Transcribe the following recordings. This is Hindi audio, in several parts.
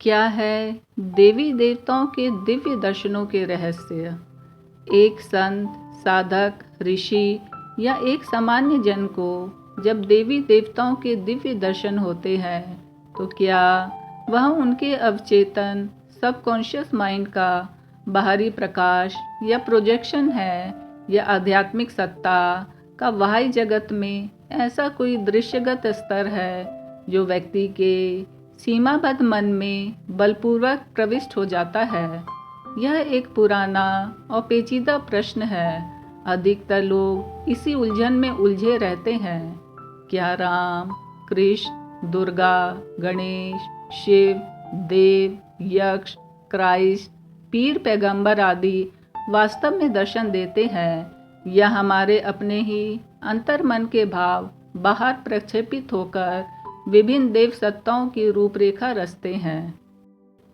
क्या है देवी देवताओं के दिव्य दर्शनों के रहस्य? एक संत, साधक, ऋषि या एक सामान्य जन को जब देवी देवताओं के दिव्य दर्शन होते हैं तो क्या वह उनके अवचेतन सबकॉन्शियस माइंड का बाहरी प्रकाश या प्रोजेक्शन है, या आध्यात्मिक सत्ता का बाह्य जगत में ऐसा कोई दृश्यगत स्तर है जो व्यक्ति के सीमाबद्ध मन में बलपूर्वक प्रविष्ट हो जाता है? यह एक पुराना और पेचीदा प्रश्न है। अधिकतर लोग इसी उलझन में उलझे रहते हैं। क्या राम, कृष्ण, दुर्गा, गणेश, शिव, देव, यक्ष, क्राइस्ट, पीर, पैगंबर आदि वास्तव में दर्शन देते हैं, या हमारे अपने ही अंतर्मन के भाव बाहर प्रक्षेपित होकर विभिन्न देव सत्ताओं की रूपरेखा रचते हैं?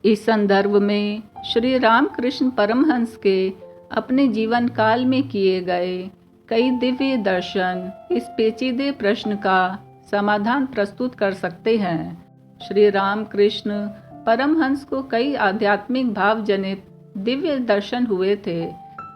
इस संदर्भ में श्री रामकृष्ण परमहंस के अपने जीवन काल में किए गए कई दिव्य दर्शन इस पेचीदे प्रश्न का समाधान प्रस्तुत कर सकते हैं। श्री रामकृष्ण परमहंस को कई आध्यात्मिक भाव जनित दिव्य दर्शन हुए थे।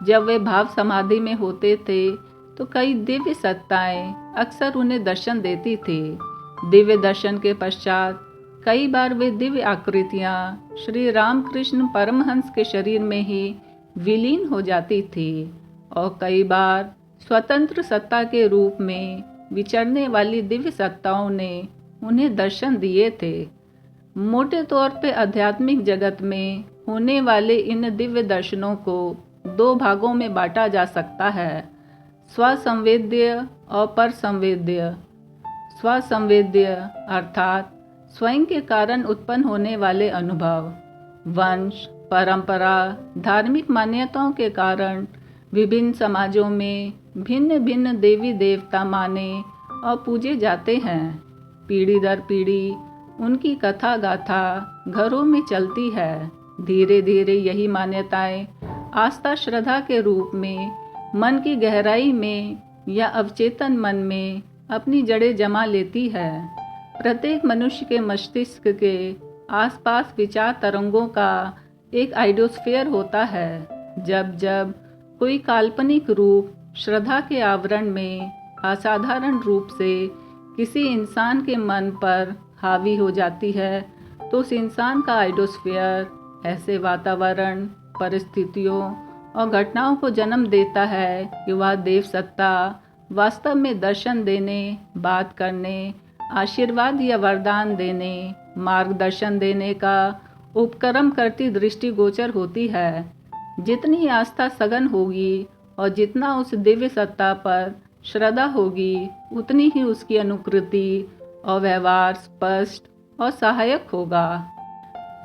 जब वे भाव समाधि में होते थे तो कई दिव्य सत्ताएं अक्सर उन्हें दर्शन देती थी। दिव्य दर्शन के पश्चात कई बार वे दिव्य आकृतियां श्री रामकृष्ण परमहंस के शरीर में ही विलीन हो जाती थी, और कई बार स्वतंत्र सत्ता के रूप में विचरने वाली दिव्य सत्ताओं ने उन्हें दर्शन दिए थे। मोटे तौर पे आध्यात्मिक जगत में होने वाले इन दिव्य दर्शनों को दो भागों में बांटा जा सकता है: स्वसंवेद्य और परसंवेद्य। स्वसंवेद्य अर्थात स्वयं के कारण उत्पन्न होने वाले अनुभव, वंश, परंपरा, धार्मिक मान्यताओं के कारण विभिन्न समाजों में भिन्न भिन्न देवी देवता माने और पूजे जाते हैं। पीढ़ी दर पीढ़ी उनकी कथा गाथा घरों में चलती है। धीरे धीरे यही मान्यताएं आस्था श्रद्धा के रूप में मन की गहराई में या अवचेतन मन में अपनी जड़ें जमा लेती है। प्रत्येक मनुष्य के मस्तिष्क के आसपास विचार तरंगों का एक आइडियोस्फीयर होता है। जब जब कोई काल्पनिक रूप श्रद्धा के आवरण में असाधारण रूप से किसी इंसान के मन पर हावी हो जाती है तो उस इंसान का आइडियोस्फीयर ऐसे वातावरण, परिस्थितियों और घटनाओं को जन्म देता है कि वह देव सत्ता वास्तव में दर्शन देने, बात करने, आशीर्वाद या वरदान देने, मार्गदर्शन देने का उपक्रम करती दृष्टिगोचर होती है। जितनी आस्था सघन होगी और जितना उस दिव्य सत्ता पर श्रद्धा होगी, उतनी ही उसकी अनुकृति और व्यवहार स्पष्ट और सहायक होगा।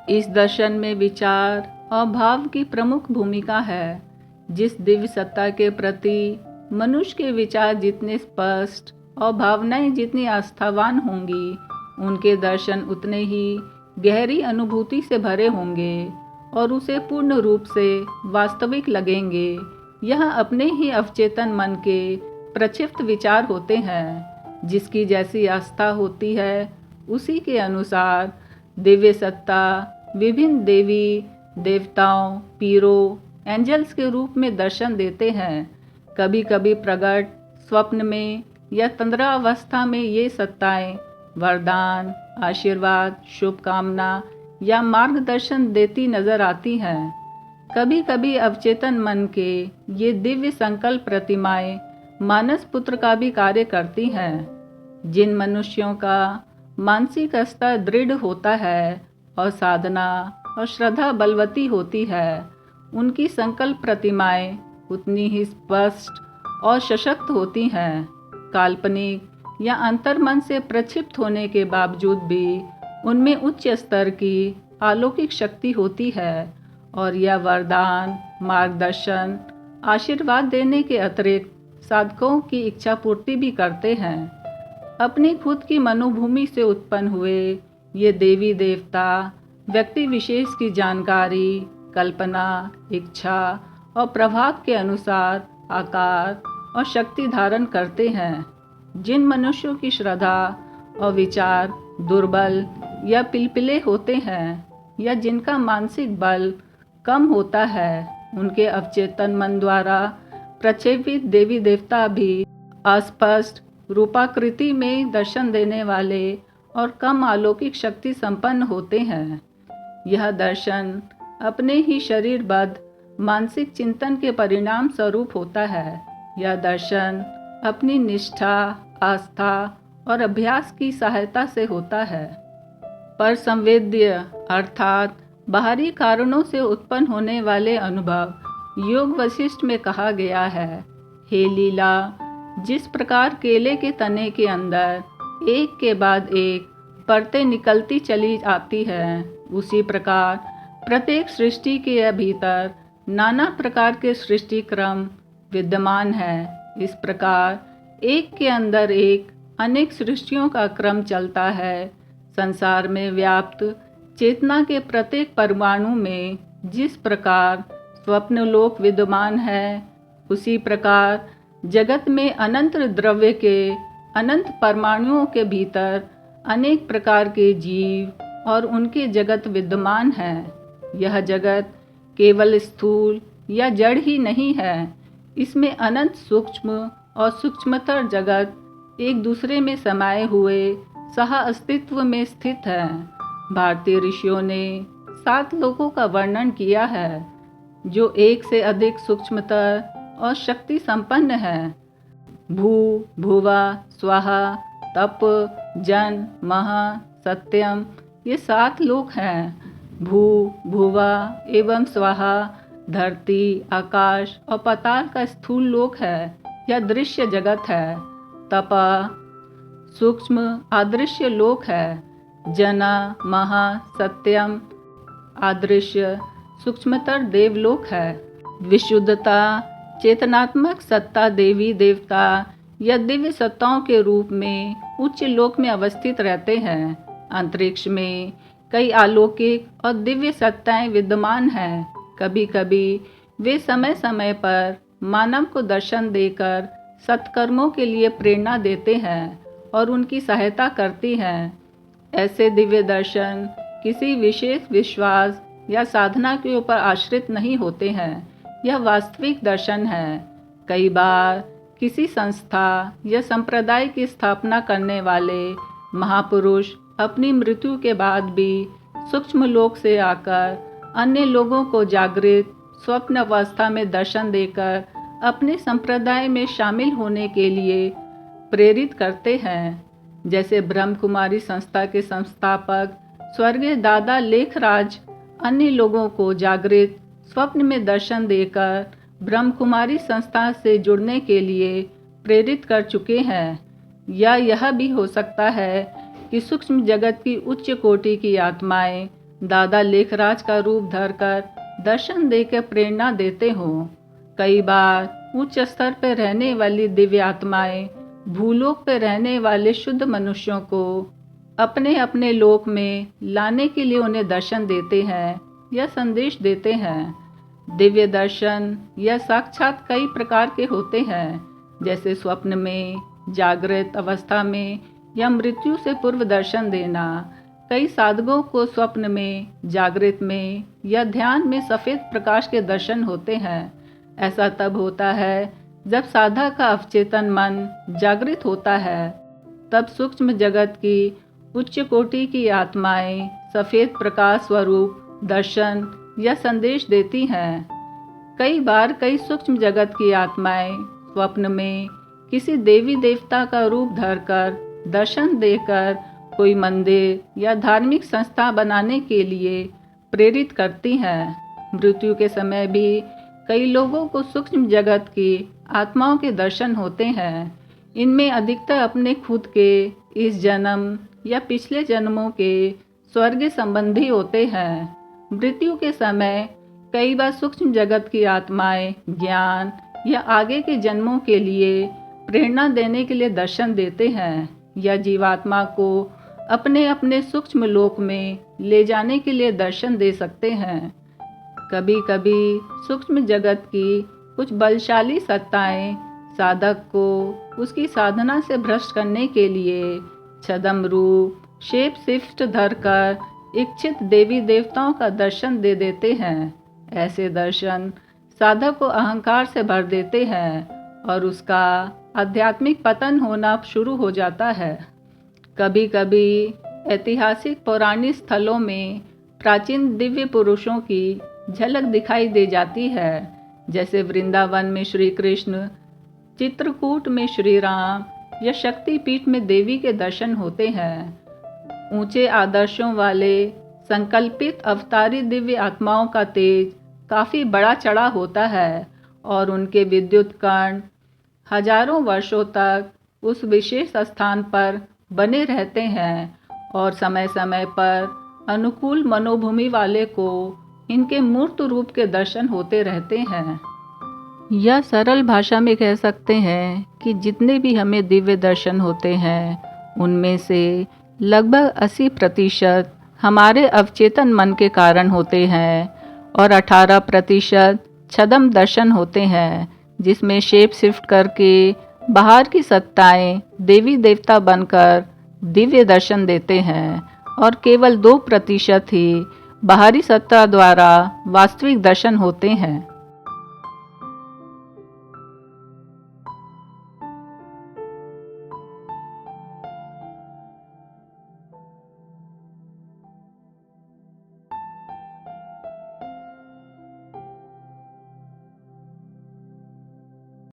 इस दर्शन में विचार और भाव की प्रमुख भूमिका है। जिस दिव्य सत्ता के प्रति मनुष्य के विचार जितने स्पष्ट और भावनाएं जितनी आस्थावान होंगी, उनके दर्शन उतने ही गहरी अनुभूति से भरे होंगे और उसे पूर्ण रूप से वास्तविक लगेंगे। यह अपने ही अवचेतन मन के प्रक्षिप्त विचार होते हैं। जिसकी जैसी आस्था होती है, उसी के अनुसार दिव्य सत्ता विभिन्न देवी देवताओं, पीरों, एंजल्स के रूप में दर्शन देते हैं। कभी कभी प्रकट, स्वप्न में या तंद्रा अवस्था में ये सत्ताएं वरदान, आशीर्वाद, शुभकामना या मार्गदर्शन देती नजर आती हैं। कभी कभी अवचेतन मन के ये दिव्य संकल्प प्रतिमाएं मानस पुत्र का भी कार्य करती हैं। जिन मनुष्यों का मानसिक स्तर दृढ़ होता है और साधना और श्रद्धा बलवती होती है, उनकी संकल्प प्रतिमाएं उतनी ही स्पष्ट और सशक्त होती हैं। काल्पनिक या अंतर्मन से प्रक्षिप्त होने के बावजूद भी उनमें उच्च स्तर की अलौकिक शक्ति होती है, और यह वरदान, मार्गदर्शन, आशीर्वाद देने के अतिरिक्त साधकों की इच्छा पूर्ति भी करते हैं। अपनी खुद की मनोभूमि से उत्पन्न हुए ये देवी देवता व्यक्ति विशेष की जानकारी, कल्पना, इच्छा और प्रभाव के अनुसार आकार और शक्ति धारण करते हैं। जिन मनुष्यों की श्रद्धा और विचार दुर्बल या पिलपिले होते हैं, या जिनका मानसिक बल कम होता है, उनके अवचेतन मन द्वारा प्रक्षेपित देवी देवता भी अस्पष्ट रूपाकृति में दर्शन देने वाले और कम अलौकिक शक्ति संपन्न होते हैं। यह दर्शन अपने ही शरीरबद्ध मानसिक चिंतन के परिणाम स्वरूप होता है। यह दर्शन अपनी निष्ठा, आस्था और अभ्यास की सहायता से होता है। पर संवेद्य अर्थात बाहरी कारणों से उत्पन्न होने वाले अनुभव योग वशिष्ठ में कहा गया है। हे लीला, जिस प्रकार केले के तने के अंदर एक के बाद एक परतें निकलती चली आती है, उसी प्रकार प्रत्येक सृष्टि के भीतर नाना प्रकार के सृष्टि क्रम विद्यमान है। इस प्रकार एक के अंदर एक अनेक सृष्टियों का क्रम चलता है। संसार में व्याप्त चेतना के प्रत्येक परमाणु में जिस प्रकार स्वप्नलोक विद्यमान है, उसी प्रकार जगत में अनंत द्रव्य के अनंत परमाणुओं के भीतर अनेक प्रकार के जीव और उनके जगत विद्यमान हैं। यह जगत केवल स्थूल या जड़ ही नहीं है, इसमें अनंत सूक्ष्म और सूक्ष्मतर जगत एक दूसरे में समाये हुए सह अस्तित्व में स्थित है। भारतीय ऋषियों ने 7 लोकों का वर्णन किया है, जो एक से अधिक सूक्ष्मतर और शक्ति संपन्न है। भू, भुवा, स्वाहा, तप, जन, मह, सत्यम, ये 7 लोक हैं। भू, भुवा एवं स्वाहा धरती, आकाश और पाताल का स्थूल लोक है, यह दृश्य जगत है। तपा सूक्ष्म अदृश्य लोक है। जना, महा, सत्यम अदृश्य सूक्ष्मतर देवलोक है। विशुद्धता चेतनात्मक सत्ता देवी देवता या दिव्य सत्ताओं के रूप में उच्च लोक में अवस्थित रहते हैं। अंतरिक्ष में कई अलौकिक और दिव्य सत्ताएं विद्यमान हैं। कभी कभी वे समय समय पर मानव को दर्शन देकर सत्कर्मों के लिए प्रेरणा देते हैं और उनकी सहायता करती हैं। ऐसे दिव्य दर्शन किसी विशेष विश्वास या साधना के ऊपर आश्रित नहीं होते हैं, यह वास्तविक दर्शन है। कई बार किसी संस्था या संप्रदाय की स्थापना करने वाले महापुरुष अपनी मृत्यु के बाद भी सूक्ष्म लोक से आकर अन्य लोगों को जागृत स्वप्न अवस्था में दर्शन देकर अपने संप्रदाय में शामिल होने के लिए प्रेरित करते हैं। जैसे ब्रह्म कुमारी संस्था के संस्थापक स्वर्गीय दादा लेखराज अन्य लोगों को जागृत स्वप्न में दर्शन देकर ब्रह्म कुमारी संस्था से जुड़ने के लिए प्रेरित कर चुके हैं। या यह भी हो सकता है कि सूक्ष्म जगत की उच्च कोटि की आत्माएं दादा लेखराज का रूप धरकर दर्शन देकर प्रेरणा देते हों। कई बार उच्च स्तर पर रहने वाली दिव्य आत्माएं भूलोक पर रहने वाले शुद्ध मनुष्यों को अपने अपने लोक में लाने के लिए उन्हें दर्शन देते हैं या संदेश देते हैं। दिव्य दर्शन या साक्षात कई प्रकार के होते हैं, जैसे स्वप्न में, जागृत अवस्था में या मृत्यु से पूर्व दर्शन देना। कई साधकों को स्वप्न में, जागृत में या ध्यान में सफ़ेद प्रकाश के दर्शन होते हैं। ऐसा तब होता है जब साधक का अवचेतन मन जागृत होता है। तब सूक्ष्म जगत की उच्च कोटि की आत्माएं सफ़ेद प्रकाश स्वरूप दर्शन या संदेश देती हैं। कई बार कई सूक्ष्म जगत की आत्माएं स्वप्न में किसी देवी देवता का रूप धरकर दर्शन देकर कोई मंदिर या धार्मिक संस्था बनाने के लिए प्रेरित करती हैं। मृत्यु के समय भी कई लोगों को सूक्ष्म जगत की आत्माओं के दर्शन होते हैं। इनमें अधिकतर अपने खुद के इस जन्म या पिछले जन्मों के स्वर्ग संबंधी होते हैं। मृत्यु के समय कई बार सूक्ष्म जगत की आत्माएं ज्ञान या आगे के जन्मों के लिए प्रेरणा देने के लिए दर्शन देते हैं या जीवात्मा को अपने अपने सूक्ष्म लोक में ले जाने के लिए दर्शन दे सकते हैं। कभी कभी सूक्ष्म जगत की कुछ बलशाली सत्ताएं साधक को उसकी साधना से भ्रष्ट करने के लिए छद्म रूप शेप शिफ्ट धरकर इच्छित देवी देवताओं का दर्शन दे देते हैं। ऐसे दर्शन साधक को अहंकार से भर देते हैं और उसका आध्यात्मिक पतन होना शुरू हो जाता है। कभी कभी ऐतिहासिक पौराणिक स्थलों में प्राचीन दिव्य पुरुषों की झलक दिखाई दे जाती है, जैसे वृंदावन में श्री कृष्ण, चित्रकूट में श्री राम या शक्तिपीठ में देवी के दर्शन होते हैं। ऊंचे आदर्शों वाले संकल्पित अवतारी दिव्य आत्माओं का तेज काफ़ी बड़ा चढ़ा होता है और उनके विद्युत कण हजारों वर्षों तक उस विशेष स्थान पर बने रहते हैं और समय समय पर अनुकूल मनोभूमि वाले को इनके मूर्त रूप के दर्शन होते रहते हैं। या सरल भाषा में कह सकते हैं कि जितने भी हमें दिव्य दर्शन होते हैं उनमें से लगभग 80% हमारे अवचेतन मन के कारण होते हैं और 18% छद्म दर्शन होते हैं, जिसमें शेप शिफ्ट करके बाहर की सत्ताएं देवी देवता बनकर दिव्य दर्शन देते हैं और केवल 2% ही बाहरी सत्ता द्वारा वास्तविक दर्शन होते हैं।